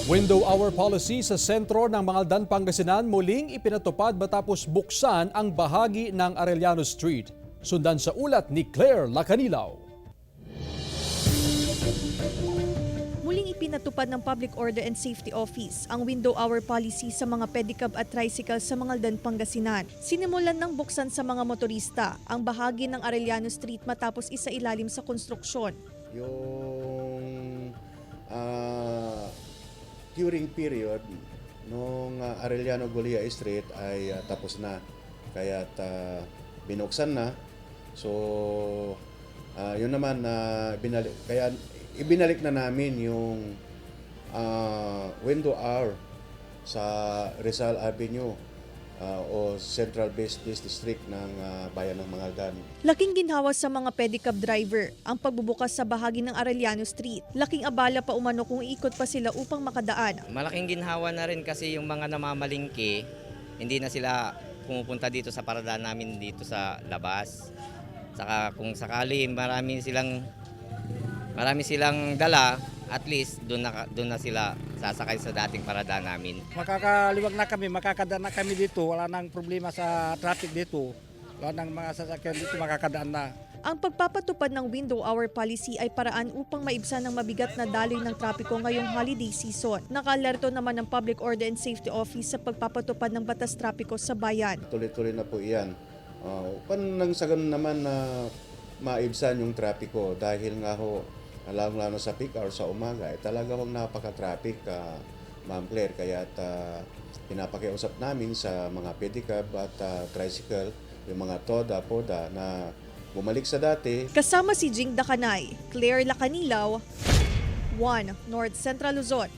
Window hour policy sa sentro ng Mangaldan, Pangasinan muling ipinatupad matapos buksan ang bahagi ng Arellano Street. Sundan sa ulat ni Claire Lacanilaw. Muling ipinatupad ng Public Order and Safety Office ang window hour policy sa mga pedicab at tricycle sa Mangaldan, Pangasinan. Sinimulan ng buksan sa mga motorista ang bahagi ng Arellano Street matapos isailalim sa konstruksyon. Yung curing period nung Arellano Golia Street ay tapos na. Kaya binuksan na. So yun naman ibinalik na namin yung window hour sa Rizal Avenue o Central Business District ng bayan ng Mangaldan. Laking ginhawa sa mga pedicab driver ang pagbubukas sa bahagi ng Arellano Street. Laking abala pa umano kung ikot pa sila upang makadaan. Malaking ginhawa na rin kasi yung mga namamalingki, hindi na sila pumupunta dito sa paradaan namin dito sa labas. Saka kung sakali marami silang dala, at least doon na sila sasakay sa dating paradaan namin. Makakaliwag na kami, makakadaan na kami dito. Wala nang problema sa traffic dito. Wala nang mga sasakyan dito, makakadaan na. Ang pagpapatupad ng window hour policy ay paraan upang maibsan ng mabigat na daloy ng trapiko ngayong holiday season. Nakalerto naman ng Public Order and Safety Office sa pagpapatupad ng batas trapiko sa bayan. Tuloy-tuloy na po iyan. Nang sa ganun naman na maibsan yung trapiko dahil nga ho, lalo sa peak hour sa umaga, talaga hong napaka-traffic, Ma'am Claire. Kaya pinapakiusap namin sa mga pedicab at tricycle, yung mga toda, poda na bumalik sa dati. Kasama si Jing Dakanay, Claire Lacanilaw, 1 North Central Luzon.